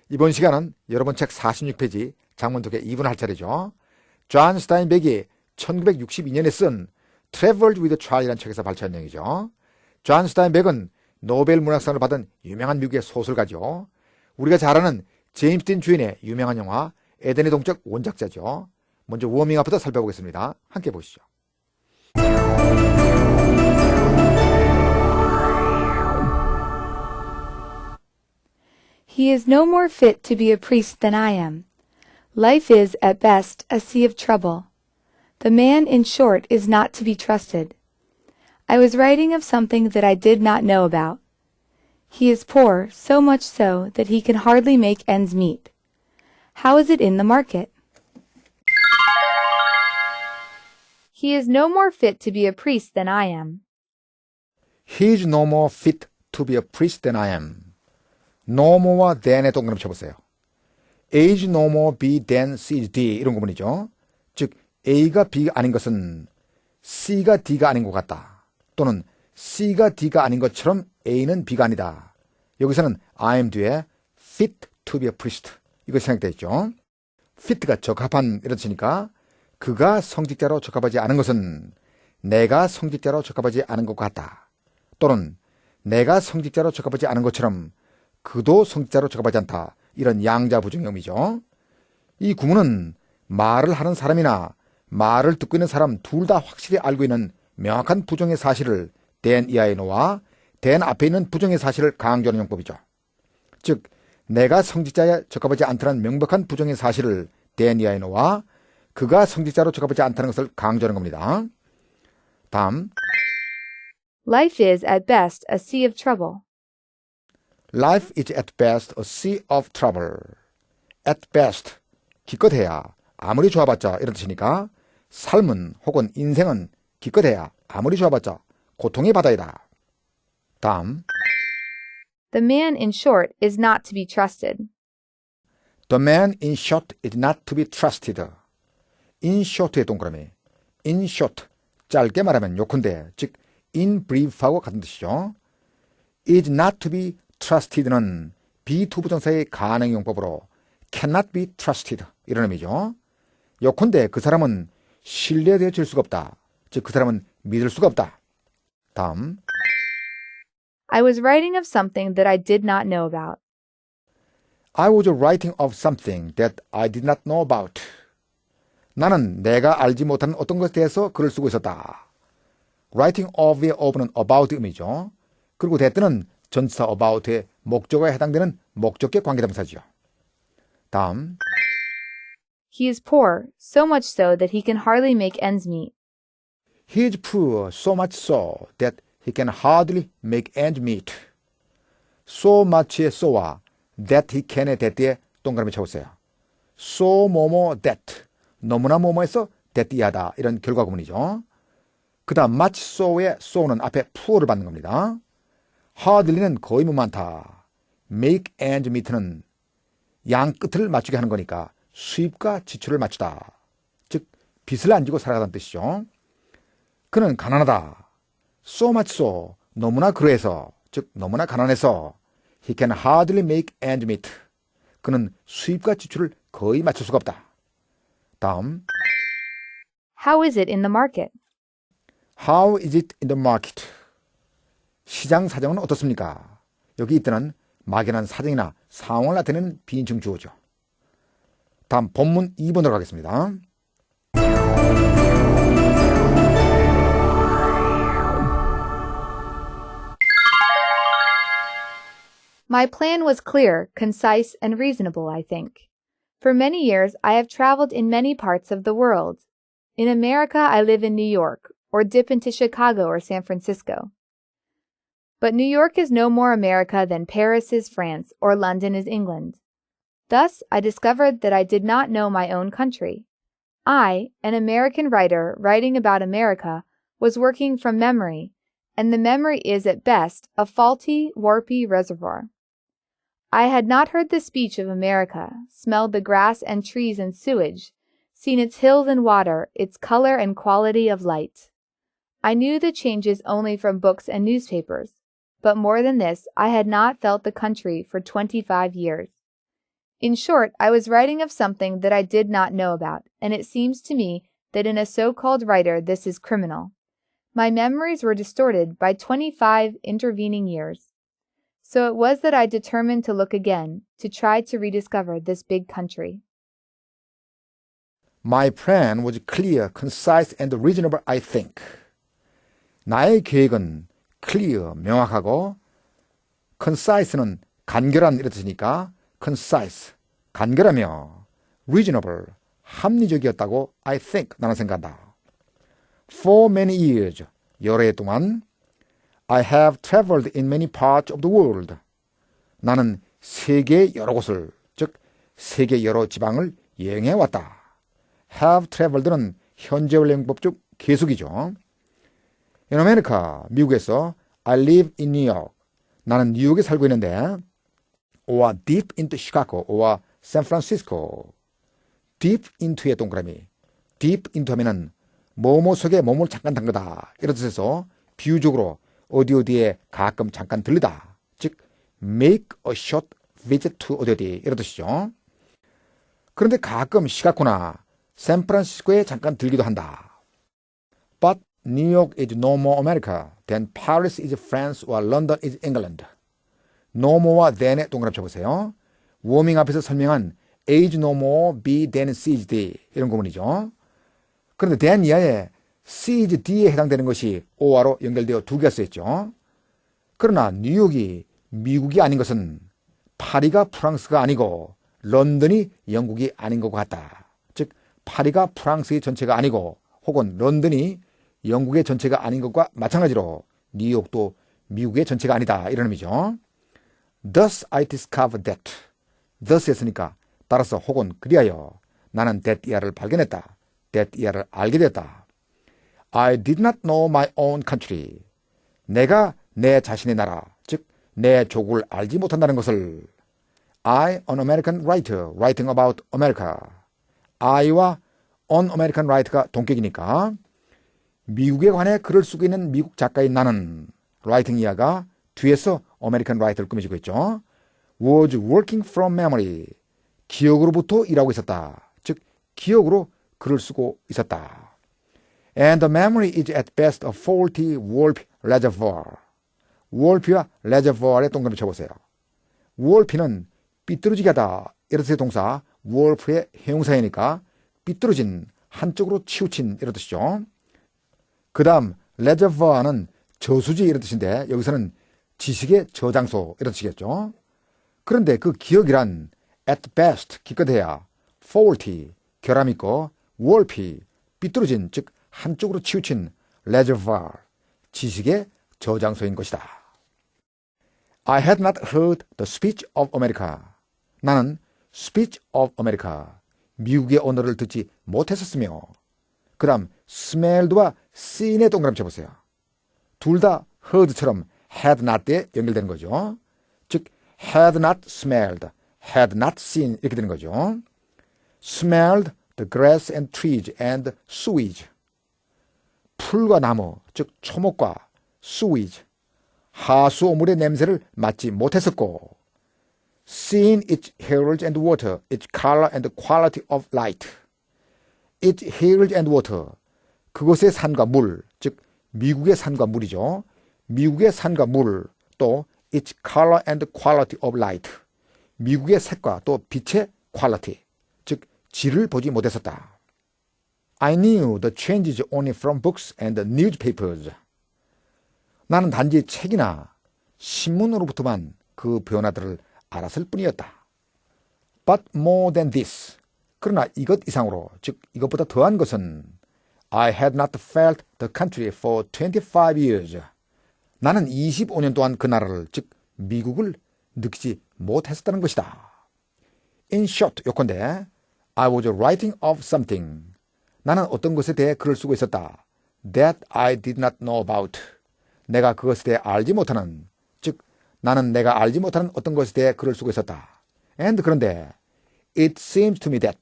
이번 시간은 여러분 책 46페이지 장문독의 2분 할 차례죠. 존 스타인백이 1962년에 쓴 Traveled with Charlie라는 책에서 발췌한 내용이죠. 존 스타인백은 노벨 문학상을 받은 유명한 미국의 소설가죠. 우리가 잘 아는 제임스 딘 주연의 유명한 영화 에덴의 동쪽 원작자죠. 먼저 워밍업부터 살펴보겠습니다. 함께 보시죠. He is no more fit to be a priest than I am. Life is, at best, a sea of trouble. The man, in short, is not to be trusted. I was writing of something that I did not know about. He is poor, so much so that he can hardly make ends meet. How is it in the market? He is no more fit to be a priest than I am. He is no more fit to be a priest than I am. no more와 than에 동그라미 쳐보세요. A's no more B than C's D 이런 구문이죠. 즉 A가 B가 아닌 것은 C가 D가 아닌 것 같다. 또는 C가 D가 아닌 것처럼 A는 B가 아니다. 여기서는 I am 뒤에 fit to be a priest 이것이 생각되어 있죠. fit가 적합한 이런 뜻이니까 그가 성직자로 적합하지 않은 것은 내가 성직자로 적합하지 않은 것 같다. 또는 내가 성직자로 적합하지 않은 것처럼 그도 성직자로 적합하지 않다. 이런 양자부정의 의미죠. 이 구문은 말을 하는 사람이나 말을 듣고 있는 사람 둘 다 확실히 알고 있는 명확한 부정의 사실을 than 이하에 놓아 than 앞에 있는 부정의 사실을 강조하는 용법이죠. 즉 내가 성직자에 적합하지 않다는 명백한 부정의 사실을 than 이하에 놓아 그가 성직자로 적합하지 않다는 것을 강조하는 겁니다. 다음 Life is, at best, a sea of trouble. Life is at best a sea of trouble. At best, 기껏해야 아무리 좋아봤자 이런 뜻이니까 삶은 혹은 인생은 기껏해야 아무리 좋아봤자 고통의 바다이다. 다음 The man, in short, is not to be trusted. The man in short is not to be trusted. In short의 동그라미. In short, 짧게 말하면 요컨대, 즉 in brief하고 같은 뜻이죠. is not to be trusted는 비투부정사의 가능 용법으로 cannot be trusted 이런 의미죠. 요컨대 그 사람은 신뢰되어질 수가 없다. 즉 그 사람은 믿을 수가 없다. 다음 I was writing of something that I did not know about. I was writing of something that I did not know about. 나는 내가 알지 못하는 어떤 것에 대해서 글을 쓰고 있었다. writing of의 of는 about 의미죠. 그리고 대때는 전치사 about의 목적어에 해당되는 목적격 관계대명사죠. 다음 He is poor, so much so that he can hardly make ends meet. He is poor, so much so that he can hardly make ends meet. So much의 so와 that he can의 that에 동그라미 쳐보세요. so 뭐뭐 that 너무나 뭐뭐해서 that 이하다 이런 결과구문이죠. 그 다음 much so의 so는 앞에 poor를 받는 겁니다. hardly는 거의 무만타. make ends meet는 양 끝을 맞추게 하는 거니까 수입과 지출을 맞추다. 즉 빚을 안 지고 살아가다는 뜻이죠. 그는 가난하다. so much so 너무나 그러해서 즉 너무나 가난해서 he can hardly make ends meet. 그는 수입과 지출을 거의 맞출 수가 없다. 다음 How is it in the market? How is it in the market? 시장 사정은 어떻습니까? 여기 이때는 막연한 사정이나 상황을 나타내는 비인칭 주어죠. 다음 본문 2번으로 가겠습니다. My plan was clear, concise, and reasonable, I think. For many years, I have traveled in many parts of the world. In America, I live in New York, or dip into Chicago or San Francisco. But New York is no more America than Paris is France or London is England. Thus, I discovered that I did not know my own country. I, an American writer writing about America, was working from memory, and the memory is at best a faulty, warpy reservoir. I had not heard the speech of America, smelled the grass and trees and sewage, seen its hills and water, its color and quality of light. I knew the changes only from books and newspapers, but more than this, I had not felt the country for 25 years. In short, I was writing of something that I did not know about, and it seems to me that in a so-called writer this is criminal. My memories were distorted by 25 intervening years. So it was that I determined to look again, to try to rediscover this big country. My plan was clear, concise, and reasonable, I think. 나의 계획은 clear, 명확하고 concise는 간결한 이런 뜻이니까 concise, 간결하며 reasonable, 합리적이었다고 I think, 나는 생각한다. For many years, 여러 해 동안 I have traveled in many parts of the world. 나는 세계 여러 곳을, 즉 세계 여러 지방을 여행해왔다. have traveled는 현재월 용법 중 계속이죠. In America, 미국에서 I live in New York. 나는 뉴욕에 살고 있는데 or deep into Chicago or San Francisco. deep into의 동그라미. deep into 하면은 뭐뭐 속에 몸을 잠깐 담그다 이런 뜻에서 비유적으로 어디에 가끔 잠깐 들르다. 즉 make a short visit to 어디 이런 뜻이죠. 그런데 가끔 시카고나 샌프란시스코에 잠깐 들기도 한다. But New York is no more America than Paris is France or London is England. no more와 than에 동그라미 쳐보세요. 워밍 앞에서 설명한 age no more, be then seized 이런 구문이죠. 그런데 than 이하에 seized에 해당되는 것이 or로 연결되어 두 개가 쓰였죠. 그러나 뉴욕이 미국이 아닌 것은 파리가 프랑스가 아니고 런던이 영국이 아닌 것 같다. 즉 파리가 프랑스의 전체가 아니고 혹은 런던이 영국의 전체가 아닌 것과 마찬가지로 뉴욕도 미국의 전체가 아니다 이런 의미죠. Thus I discovered that. Thus 했으니까 따라서 혹은 그리하여 나는 that 이하를 발견했다. that 이하를 알게 됐다. I did not know my own country. 내가 내 자신의 나라, 즉 내 조국을 알지 못한다는 것을 I, an American writer, writing about America. I와 an American writer가 동격이니까 미국에 관해 글을 쓰고 있는 미국 작가인 나는 writing 이하가 뒤에서 American writer를 꾸며주고 있죠. was working from memory. 기억으로부터 일하고 있었다. 즉 기억으로 글을 쓰고 있었다. And the memory is at best a faulty warp reservoir. warp와 reservoir에 동그라미 쳐보세요. warp는 삐뚤어지게 하다. 이런 뜻의 동사 warp의 형용사이니까 삐뚤어진, 한쪽으로 치우친 이런 뜻이죠. 그 다음 reservoir는 저수지 이런 뜻인데 여기서는 지식의 저장소 이런 뜻이겠죠. 그런데 그 기억이란 at best 기껏해야 faulty 결함 있고 warpy 삐뚤어진 즉 한쪽으로 치우친 reservoir 지식의 저장소인 것이다. I had not heard the speech of America. 나는 speech of America 미국의 언어를 듣지 못했었으며 그 다음 smelled와 seen의 동그라미 쳐보세요. 둘 다 heard처럼 had not에 연결되는 거죠. 즉 had not smelled, had not seen 이렇게 되는 거죠. smelled the grass and trees and sewage. 풀과 나무, 즉 초목과 sewage, 하수오물의 냄새를 맡지 못했었고 seen its heraldry and water, its color and quality of light. its heraldry and water, 그것의 산과 물, 즉 미국의 산과 물이죠. 미국의 산과 물, 또 its color and quality of light, 미국의 색과 또 빛의 quality, 즉 질을 보지 못했었다. I knew the changes only from books and newspapers. 나는 단지 책이나 신문으로부터만 그 변화들을 알았을 뿐이었다. But more than this. 그러나 이것 이상으로, 즉 이것보다 더한 것은 I had not felt the country for 25 years. 나는 25년 동안 그 나라를, 즉 미국을 느끼지 못했었다는 것이다. In short, 요컨대 I was writing of something. 나는 어떤 것에 대해 글을 쓰고 있었다. That I did not know about. 내가 그것에 대해 알지 못하는, 즉 나는 내가 알지 못하는 어떤 것에 대해 글을 쓰고 있었다. And 그런데 it seems to me that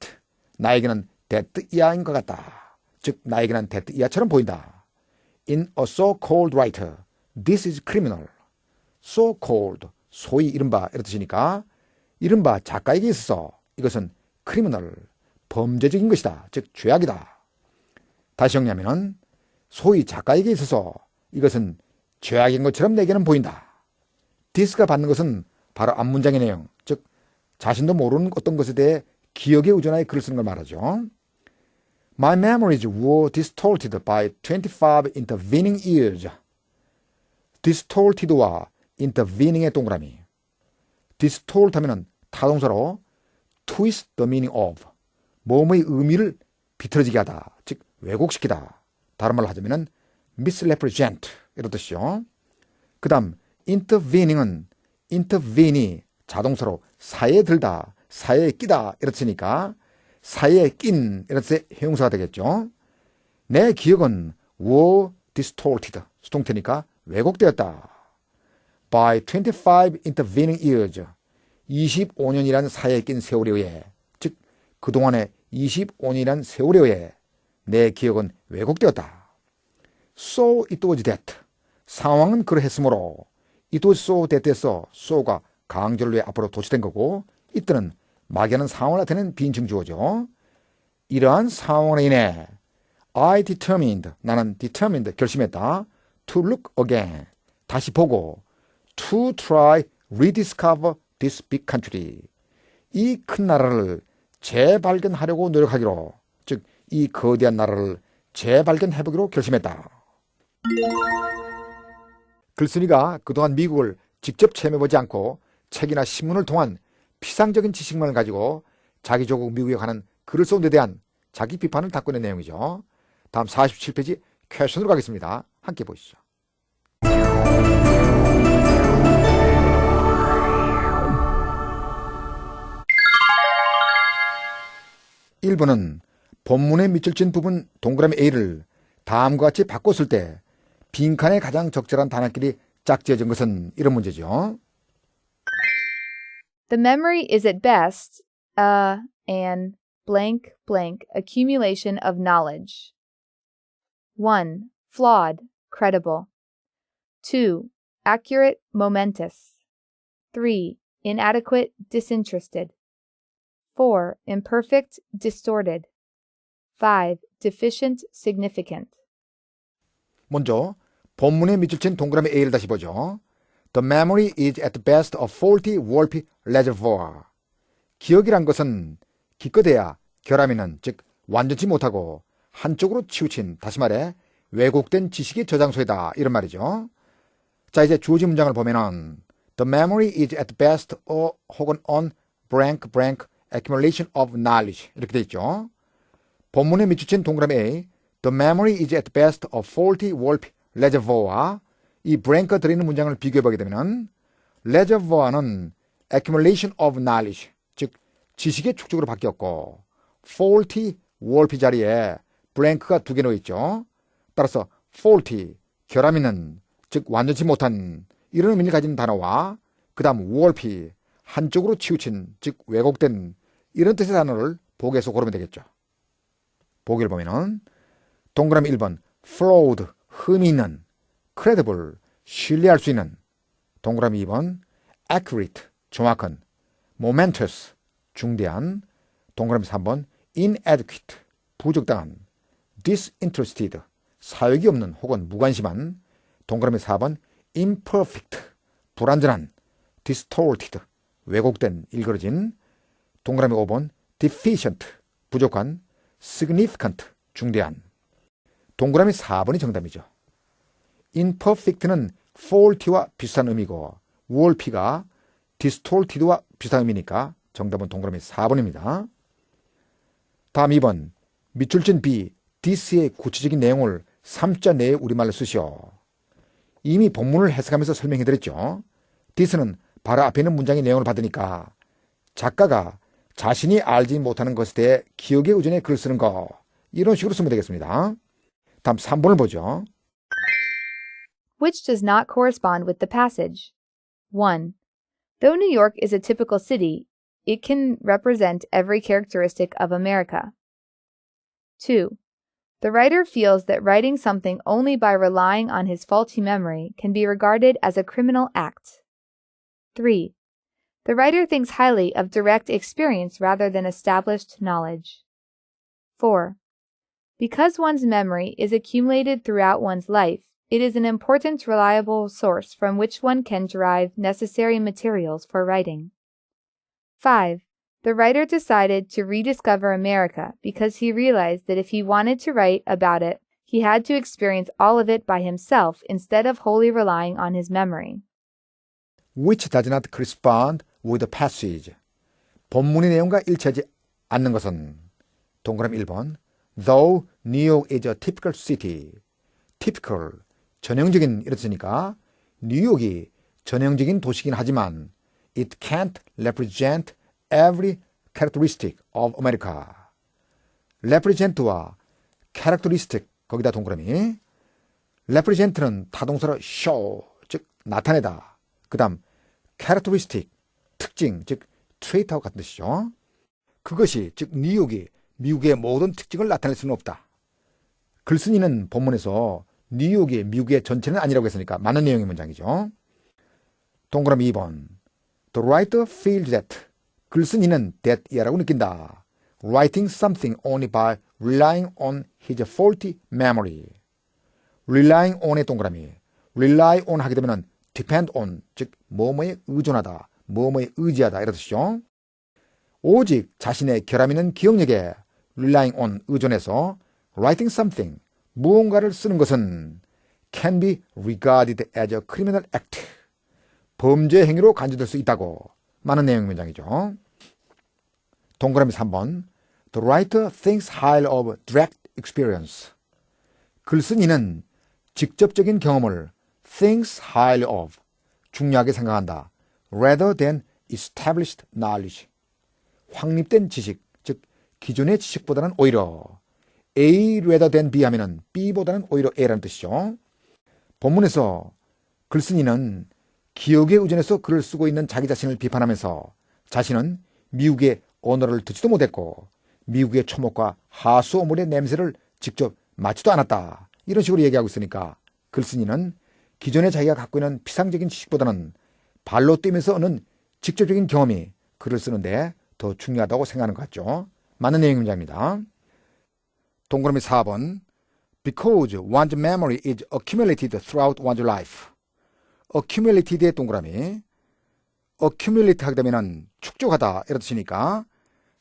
나에게는 that 이하인 것 같다. 즉 나에게는 that 이하처럼 보인다. In a so-called writer, this is criminal. So-called, 소위 이른바 이런 뜻이니까 이른바 작가에게 있어서 이것은 크리미널, 범죄적인 것이다. 즉 죄악이다. 다시 정리하면 소위 작가에게 있어서 이것은 죄악인 것처럼 내게는 보인다. this가 받는 것은 바로 앞문장의 내용, 즉 자신도 모르는 어떤 것에 대해 기억에 의존하여 글을 쓰는 걸 말하죠. My memories were distorted by 25 intervening years. distorted와 intervening의 동그라미. distort 하면은 타동사로 twist the meaning of, 뭐뭐의 의미를 비틀어지게 하다, 즉 왜곡시키다. 다른 말로 하자면은 misrepresent 이런 뜻이죠. 그 다음 intervening은 intervene이 자동사로 사이에 들다, 사이에 끼다 이렇으니까 사이에 낀 이런 뜻의 형용사가 되겠죠. 내 기억은 were distorted, 수동태니까 왜곡되었다. By 25 intervening years, 25년이란 사이에 낀 세월에 의해, 즉 그동안의 25년이란 세월에 의해 내 기억은 왜곡되었다. So it was that, 상황은 그러했으므로 it was so that에서 so가 강조를 위해 앞으로 도치된 거고 it는 막연한 상황을 나타내는 빈증 주어죠. 이러한 상황으로 인해 I determined, 나는 determined, 결심했다. to look again, 다시 보고 to try rediscover this big country, 이 큰 나라를 재발견하려고 노력하기로, 즉 이 거대한 나라를 재발견해보기로 결심했다. 글쓴이가 그동안 미국을 직접 체험해보지 않고 책이나 신문을 통한 피상적인 지식만을 가지고 자기 조국 미국에 관한 글을 써온 데 대한 자기 비판을 담고 있는 내용이죠. 다음 47페이지 퀘션으로 가겠습니다. 함께 보시죠. 1번은 본문의 밑줄 친 부분 동그라미 A를 다음과 같이 바꿨을 때 빈칸에 가장 적절한 단어끼리 짝지어진 것은 이런 문제죠. The memory is at best an blank blank accumulation of knowledge. 1. Flawed, credible. 2. Accurate, momentous. 3. Inadequate, disinterested. 4. Imperfect, distorted. 5. Deficient, significant. 먼저 본문에 밑줄 친 동그라미 A를 다시 보죠. The memory is at best a faulty, warpy reservoir. 기억이란 것은 기껏해야 결함이는, 즉 완전치 못하고 한쪽으로 치우친, 다시 말해 왜곡된 지식의 저장소이다, 이런 말이죠. 자, 이제 주어진 문장을 보면은 The memory is at best a 혹은 on blank blank accumulation of knowledge 이렇게 돼 있죠. 본문에 밑줄 친 동그라미 A, The memory is at best a faulty, warpy reservoir와 이 blank가 들어있는 문장을 비교해보게 되면 reservoir는 accumulation of knowledge, 즉 지식의 축적으로 바뀌었고 faulty, warpy 자리에 blank가 두 개 놓여있죠. 따라서 faulty, 결함 있는, 즉 완전치 못한 이런 의미를 가진 단어와 그 다음 warpy, 한쪽으로 치우친, 즉 왜곡된 이런 뜻의 단어를 보기에서 고르면 되겠죠. 보기를 보면은 동그라미 1번 flawed, 흠이 있는, credible, 신뢰할 수 있는, 동그라미 2번 accurate, 정확한, momentous, 중대한, 동그라미 3번 inadequate, 부적당한, disinterested, 사역이 없는 혹은 무관심한, 동그라미 4번 imperfect, 불완전한, distorted, 왜곡된, 일그러진, 동그라미 5번 deficient, 부족한, significant, 중대한. 동그라미 4번이 정답이죠. imperfect는 faulty와 비슷한 의미고 warpy가 distorted와 비슷한 의미니까 정답은 동그라미 4번입니다. 다음 2번 밑줄진 B, this의 구체적인 내용을 3자 내에 우리말로 쓰시오. 이미 본문을 해석하면서 설명해드렸죠. this는 바로 앞에 있는 문장의 내용을 받으니까 작가가 자신이 알지 못하는 것에 대해 기억에 의존해 글을 쓰는 거, 이런 식으로 쓰면 되겠습니다. 다음 3번을 보죠. Which does not correspond with the passage. 1. Though New York is a typical city, it can represent every characteristic of America. 2. The writer feels that writing something only by relying on his faulty memory can be regarded as a criminal act. 3. The writer thinks highly of direct experience rather than established knowledge. 4. Because one's memory is accumulated throughout one's life, it is an important, reliable source from which one can derive necessary materials for writing. 5. The writer decided to rediscover America because he realized that if he wanted to write about it, he had to experience all of it by himself instead of wholly relying on his memory. which does not correspond with the passage. 본문의 내용과 일치하지 않는 것은 동그라미 1번 Though New York is a typical city. typical, 전형적인 이렇으니까 뉴욕이 전형적인 도시긴 하지만 it can't represent every characteristic of America. represent와 characteristic 거기다 동그라미 represent는 타동사로 show, 즉 나타내다. 그 다음 characteristic, 특징, 즉 트레이트하고 같은 뜻이죠. 그것이 즉 뉴욕이 미국의 모든 특징을 나타낼 수는 없다. 글쓴이는 본문에서 뉴욕이 미국의 전체는 아니라고 했으니까 많은 내용의 문장이죠. 동그라미 2번 The writer feels that 글쓴이는 that이라고 느낀다. Writing something only by relying on his faulty memory. relying on의 동그라미 rely on 하게 되면 depend on, 즉 뭐뭐에 의존하다, 뭐뭐에 의지하다 이런 뜻이죠. 오직 자신의 결함 있는 기억력에 relying on, 의존해서 writing something, 무언가를 쓰는 것은 can be regarded as a criminal act, 범죄 행위로 간주될 수 있다고 많은 내용의 문장이죠. 동그라미 3번 The writer thinks highly of direct experience. 글쓴이는 직접적인 경험을 thinks highly of, 중요하게 생각한다. rather than established knowledge, 확립된 지식, 즉 기존의 지식보다는 오히려 A rather than B 하면은 B보다는 오히려 A라는 뜻이죠. 본문에서 글쓴이는 기억에 의존해서 글을 쓰고 있는 자기 자신을 비판하면서 자신은 미국의 언어를 듣지도 못했고 미국의 초목과 하수오물의 냄새를 직접 맡지도 않았다. 이런 식으로 얘기하고 있으니까 글쓴이는 기존에 자기가 갖고 있는 피상적인 지식보다는 발로 뛰면서 얻는 직접적인 경험이 글을 쓰는데 더 중요하다고 생각하는 것 같죠. 맞는 내용 문장입니다. 동그라미 4번 Because one's memory is accumulated throughout one's life. accumulated의 동그라미 accumulate 하게 되면 축적하다 이런 뜻이니까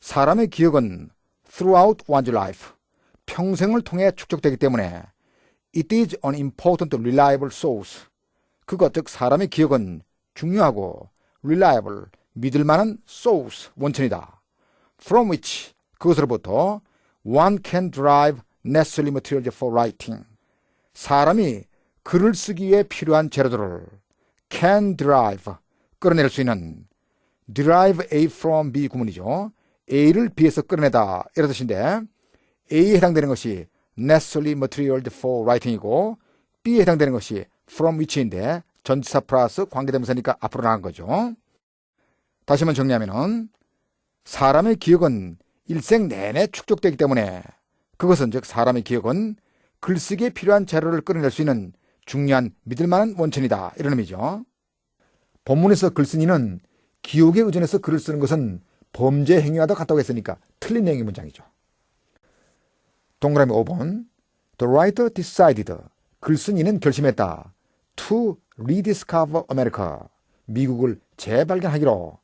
사람의 기억은 throughout one's life, 평생을 통해 축적되기 때문에 It is an important reliable source. 그것 즉 사람의 기억은 중요하고 reliable, 믿을 만한 source, 원천이다. From which, 그것으로부터 one can derive necessary materials for writing. 사람이 글을 쓰기 위해 필요한 재료들을 can derive, 끌어낼 수 있는 derive A from B 구문이죠. A를 B에서 끌어내다 이런 뜻인데 A에 해당되는 것이 necessary materials for writing이고 B에 해당되는 것이 from which인데 전치사 플러스 관계대명사니까 앞으로 나간 거죠. 다시 한번 정리하면은 사람의 기억은 일생 내내 축적되기 때문에 그것은 즉 사람의 기억은 글쓰기에 필요한 재료를 끌어낼 수 있는 중요한 믿을만한 원천이다 이런 의미죠. 본문에서 글쓴이는 기억에 의존해서 글을 쓰는 것은 범죄 행위와도 같다고 했으니까 틀린 내용의 문장이죠. 동그라미 5번 The writer decided, 글쓴이는 결심했다. To rediscover America, 미국을 재발견하기로.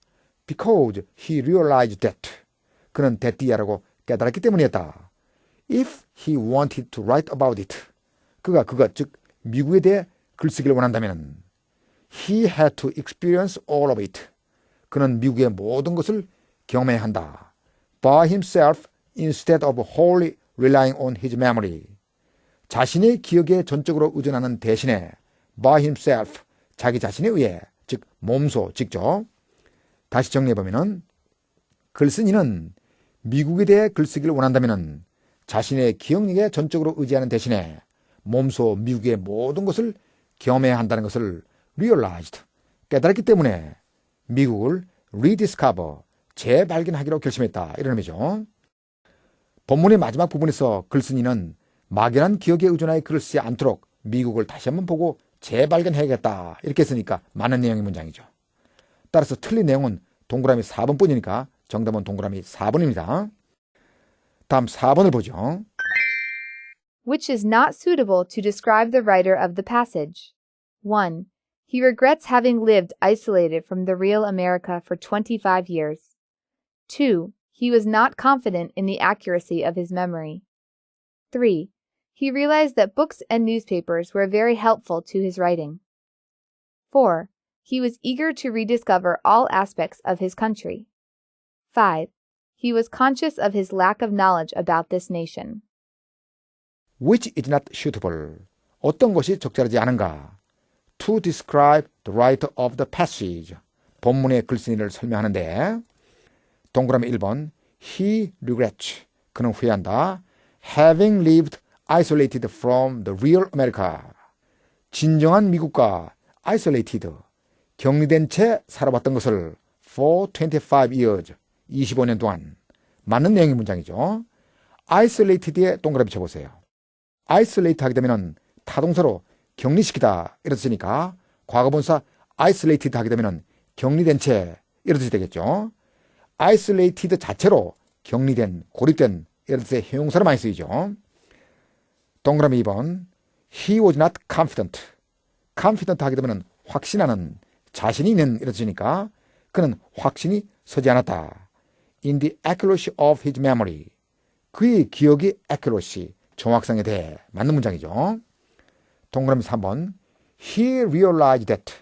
Because he realized that, 그는 that이라고 깨달았기 때문이었다. If he wanted to write about it, 그가 그것 즉 미국에 대해 글쓰기를 원한다면 he had to experience all of it, 그는 미국의 모든 것을 경험해야 한다. By himself instead of wholly relying on his memory, 자신의 기억에 전적으로 의존하는 대신에 by himself, 자기 자신에 의해, 즉 몸소 직접. 다시 정리해보면 글쓴이는 미국에 대해 글쓰기를 원한다면 자신의 기억력에 전적으로 의지하는 대신에 몸소 미국의 모든 것을 경험해야 한다는 것을 realized, 깨달았기 때문에 미국을 rediscover, 재발견하기로 결심했다 이런 의미죠. 본문의 마지막 부분에서 글쓴이는 막연한 기억에 의존하여 글을 쓰지 않도록 미국을 다시 한번 보고 재발견해야겠다 이렇게 했으니까 많은 내용의 문장이죠. 따라서 틀린 내용은 동그라미 4번뿐이니까 정답은 동그라미 4번입니다. 다음 4번을 보죠. Which is not suitable to describe the writer of the passage. 1. He regrets having lived isolated from the real America for 25 years. 2. He was not confident in the accuracy of his memory. 3. He realized that books and newspapers were very helpful to his writing. 4. He was eager to rediscover all aspects of his country. 5. He was conscious of his lack of knowledge about this nation. Which is not suitable. 어떤 것이 적절하지 않은가? To describe the writer of the passage. 본문의 글쓴이를 설명하는데 동그라미 1번 He regrets. 그는 후회한다. Having lived isolated from the real America. 진정한 미국과 isolated. 격리된 채 살아왔던 것을 for 25 years. 25년 동안. 맞는 내용의 문장이죠. isolated에 동그라미 쳐보세요. isolate 하게 되면 타동사로 격리시키다 이렇게 쓰니까 과거분사 isolated 하게 되면 격리된 채 이런 뜻이 되겠죠. isolated 자체로 격리된, 고립된 이런 뜻의 형용사로 많이 쓰이죠. 동그라미 2번 He was not confident. confident 하게 되면 확신하는, 자신이 있는 이런 뜻이니까 그는 확신이 서지 않았다. In the accuracy of his memory. 그의 기억의 accuracy, 정확성에 대해 맞는 문장이죠. 동그라미 3번 He realized that.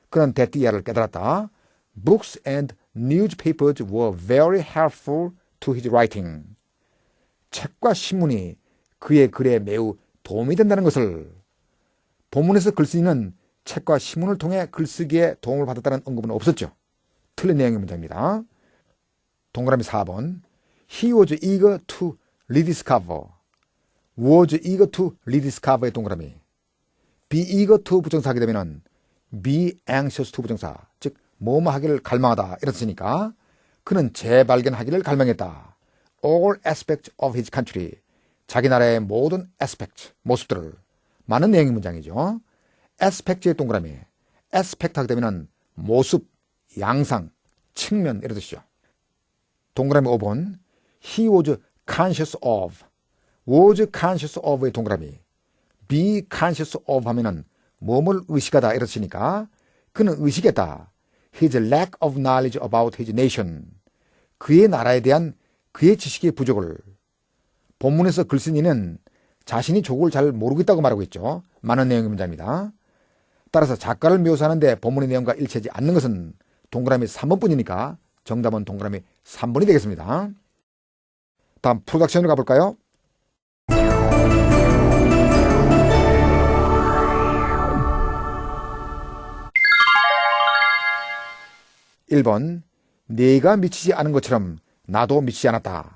그는 that 이하를 깨달았다. Books and newspapers were very helpful to his writing. 책과 신문이 그의 글에 매우 도움이 된다는 것을. 본문에서 글쓴이는 책과 신문을 통해 글쓰기에 도움을 받았다는 언급은 없었죠. 틀린 내용의 문장입니다. 동그라미 4번 He was eager to rediscover. was eager to rediscover의 동그라미. be eager to 부정사 하게 되면 be anxious to 부정사, 즉 뭐뭐 하기를 갈망하다 이런 뜻이니까 그는 재발견하기를 갈망했다. all aspects of his country. 자기 나라의 모든 aspect, 모습들을. 많은 내용의 문장이죠. aspect의 동그라미. aspect 하게 되면 모습, 양상, 측면 이런 뜻이죠. 동그라미 5번 He was conscious of. was conscious of의 동그라미. be conscious of 하면은 뭐뭘 의식하다 이런 뜻이니까 그는 의식했다. His lack of knowledge about his nation. 그의 나라에 대한 그의 지식의 부족을. 본문에서 글쓴이는 자신이 조국을 잘 모르고 있다고 말하고 있죠. 많은 내용의 문장입니다. 따라서 작가를 묘사하는데 본문의 내용과 일치하지 않는 것은 동그라미 3번뿐이니까 정답은 동그라미 3번이 되겠습니다. 다음 프로덕션으로 가볼까요? (1번) 네가 미치지 않은 것처럼 나도 미치지 않았다.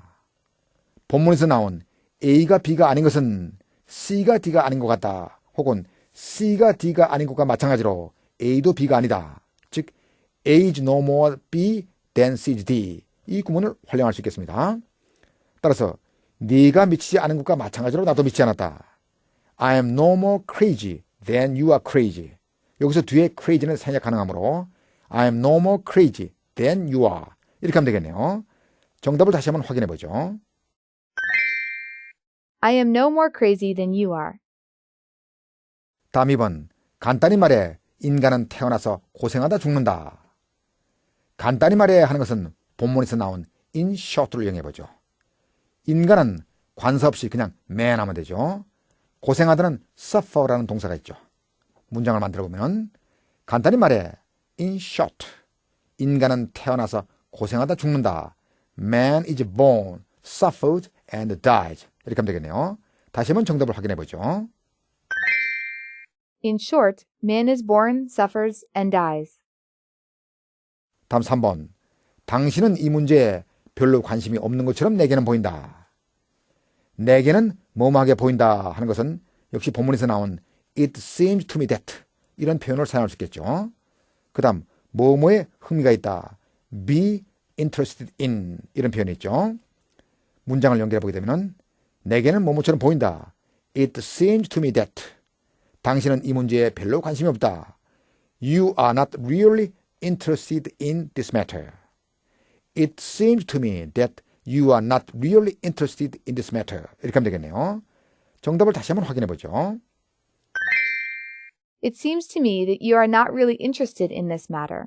본문에서 나온 A가 B가 아닌 것은 C가 D가 아닌 것 같다. 혹은 C가 D가 아닌 것과 마찬가지로 A도 B가 아니다. 즉 A is no more B than C is D. 이 구문을 활용할 수 있겠습니다. 따라서 네가 미치지 않은 것과 마찬가지로 나도 미치지 않았다. I am no more crazy than you are crazy. 여기서 뒤에 crazy는 생략 가능하므로 I am no more crazy than you are. 이렇게 하면 되겠네요. 정답을 다시 한번 확인해 보죠. I am no more crazy than you are. 다음 2번. 간단히 말해 인간은 태어나서 고생하다 죽는다. 간단히 말해 하는 것은 본문에서 나온 in short를 이용해 보죠. 인간은 관사 없이 그냥 man 하면 되죠. 고생하다는 suffer라는 동사가 있죠. 문장을 만들어 보면 간단히 말해 in short. 인간은 태어나서 고생하다 죽는다. Man is born, suffered and dies. 이렇게 하면 되겠네요. 다시 한번 정답을 확인해 보죠. In short, man is born, suffers, and dies. 다음 3번. 당신은 이 문제에 별로 관심이 없는 것처럼 내게는 보인다. 내게는 뭐뭐하게 보인다 하는 것은 역시 본문에서 나온 It seems to me that 이런 표현을 사용할 수 있겠죠. 그 다음 뭐뭐에 흥미가 있다. Be interested in 이런 표현이 있죠. 문장을 연결해 보게 되면 내게는 뭐뭐처럼 보인다. It seems to me that 당신은 이 문제에 별로 관심이 없다. You are not really interested in this matter. It seems to me that you are not really interested in this matter. 이렇게 하면 되겠네요. 정답을 다시 한번 확인해 보죠. It seems to me that you are not really interested in this matter.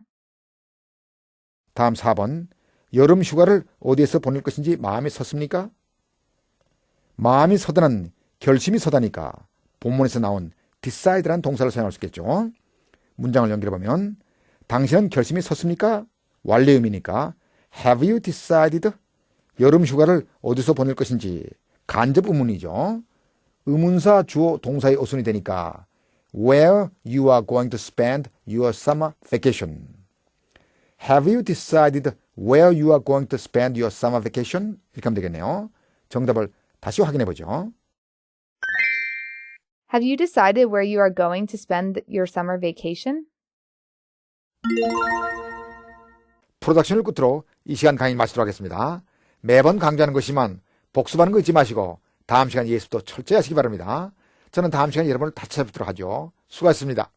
다음 4번. 여름 휴가를 어디에서 보낼 것인지 마음이 섰습니까? 마음이 서다는 결심이 서다니까 본문에서 나온 decide라는 동사를 사용할 수 있겠죠. 문장을 연결해 보면 당신은 결심이 섰습니까? 완료 의미니까 Have you decided? 여름 휴가를 어디서 보낼 것인지 간접 의문이죠. 의문사 주어 동사의 어순이 되니까 Where you are going to spend your summer vacation. Have you decided where you are going to spend your summer vacation? 이렇게 하면 되겠네요. 정답을 다시 확인해 보죠. Have you decided where you are going to spend your summer vacation? 프로덕션을 끝으로 이 시간 강의 마치도록 하겠습니다. 매번 강조하는 것이지만 복습하는 거 잊지 마시고 다음 시간 예습도 철저히 하시기 바랍니다. 저는 다음 시간에 여러분을 다시 찾아뵙도록 하죠. 수고하셨습니다.